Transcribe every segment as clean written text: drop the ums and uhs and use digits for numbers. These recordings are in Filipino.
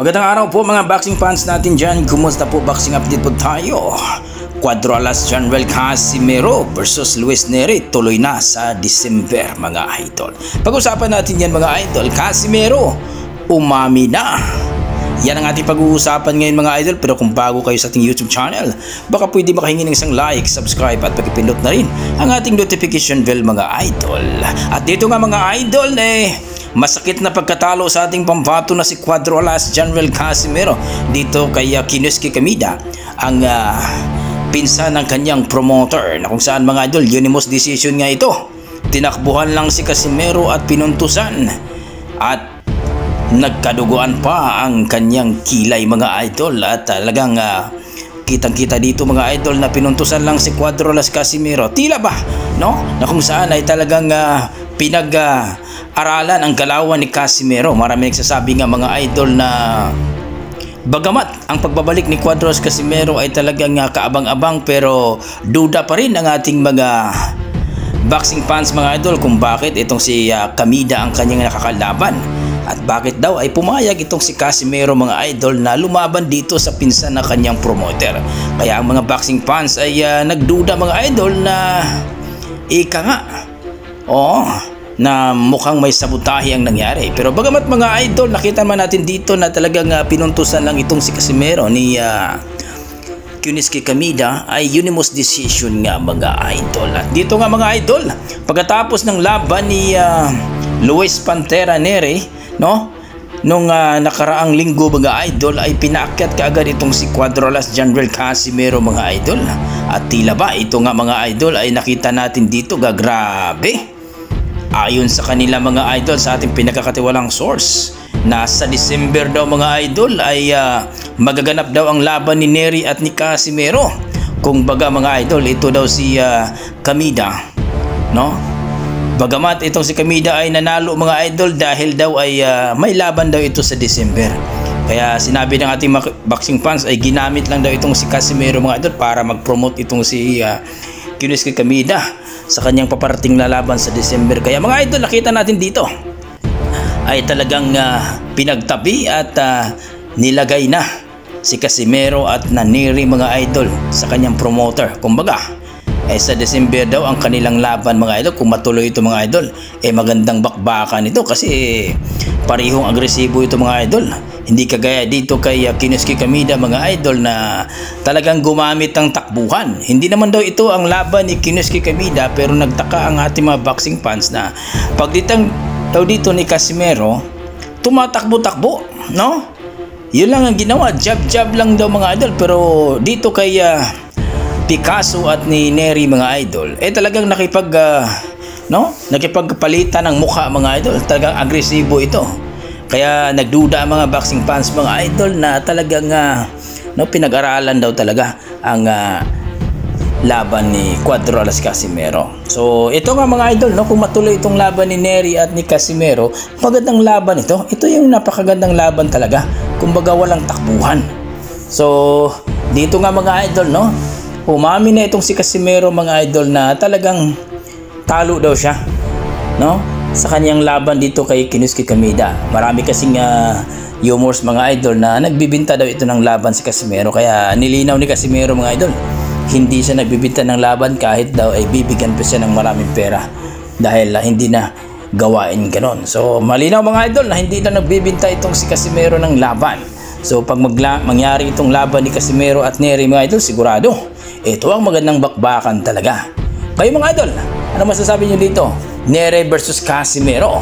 Magandang araw po mga boxing fans natin dyan. Kumusta po? Boxing update po tayo. Cuadro Alas Janvel Casimero versus Luis Nery tuloy na sa December mga idol. Pag-usapan natin yan mga idol. Casimero umami na. Yan ang ating pag-uusapan ngayon mga idol. Pero kung bago kayo sa ating YouTube channel, baka pwede makahingi ng isang like, subscribe at pagpindot na rin ang ating notification bell mga idol. At dito nga mga idol masakit na pagkatalo sa ating pambato na si Cuadro Alas Janvel Casimero dito kay Kinuski Kamida, ang pinsan ng kanyang promoter, na kung saan mga idol unanimous decision nga ito. Tinakbuhan lang si Casimero at pinuntusan at nagkaduguan pa ang kanyang kilay mga idol. At talagang kitang-kita dito mga idol na pinuntusan lang si Cuadro Alas Casimero. Tila ba no? Na kung saan ay talagang pinag-aralan ang galawan ni Casimero. Marami nagsasabi nga mga idol na bagamat ang pagbabalik ni Cuadro Alas Casimero ay talagang kaabang-abang, pero duda pa rin ang ating mga boxing fans mga idol kung bakit itong si Kamida ang kanyang nakakalaban. At bakit daw ay pumayag itong si Casimero mga idol na lumaban dito sa pinsan na kanyang promoter. Kaya ang mga boxing fans ay nagduda mga idol na ika nga na mukhang may sabotahe ang nangyari. Pero bagamat mga idol, nakita man natin dito na talagang pinuntusan lang itong si Casimero ni Kinuski Kamida, ay unanimous decision nga mga idol. At dito nga mga idol, pagkatapos ng laban ni Luis Pantera Nery, no? Nung nakaraang linggo mga idol, ay pinaakyat kaagad itong si Cuadro Alas Janvel Casimero mga idol. At tila ba ito nga mga idol ay nakita natin dito grabe. Ayon sa kanila mga idol, sa ating pinakakatiwalang source, nasa December daw mga idol ay magaganap daw ang laban ni Nery at ni Casimero. Kung baga mga idol, ito daw si Kamida, no? Bagamat itong si Kamida ay nanalo mga idol dahil daw ay may laban daw ito sa December. Kaya sinabi ng ating boxing fans ay ginamit lang daw itong si Casimero mga idol para mag-promote itong si Kinuski Kamida sa kanyang paparating na laban sa December. Kaya mga idol, nakita natin dito ay talagang pinagtabi at nilagay na si Casimero at Nery mga idol sa kanyang promoter. Kumbaga sa December daw ang kanilang laban mga idol. Kung matuloy ito mga idol, magandang bakbakan ito kasi parehong agresibo ito mga idol. Hindi kagaya dito kay Kinuski Kamida mga idol na talagang gumamit ng takbuhan. Hindi naman daw ito ang laban ni Kinuski Kamida, pero nagtaka ang ating mga boxing fans na pagditang daw dito ni Casimero, tumatakbo-takbo, no? Yun lang ang ginawa, jab-jab lang daw mga idol. Pero dito kay Picasso at ni Nery mga idol, talagang nakipagpalitan ng mukha mga idol. Talagang agresibo ito. Kaya nagduda ang mga boxing fans mga idol na talagang pinag-aralan daw talaga ang laban ni Cuadro Alas Casimero. So ito nga mga idol, kung matuloy itong laban ni Nery at ni Casimero, magandang laban ito. Ito yung napakagandang laban talaga. Kumbaga walang takbuhan. So dito nga mga idol, umami na itong si Casimero mga idol na talagang talo daw siya, sa kanyang laban dito kay Kinuski Kamida. Marami kasing humors mga idol na nagbibinta daw ito ng laban si Casimero. Kaya nilinaw ni Casimero mga idol, hindi siya nagbibinta ng laban kahit daw ay bibigyan pa siya ng maraming pera dahil hindi na gawain ganon. So malinaw mga idol na hindi na nagbibinta itong si Casimero ng laban. So pag mangyari itong laban ni Casimero at Nery mga idol, sigurado ito ang magandang bakbakan talaga. Kayo mga idol, ano masasabi nyo dito? Nery versus Casimero.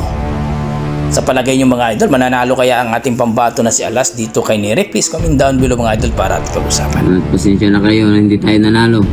Sa palagay nyo mga idol, mananalo kaya ang ating pambato na si Alas dito kay Nery? Please comment down below mga idol para at pag-usapan. Pasensya na kayo na hindi tayo nanalo.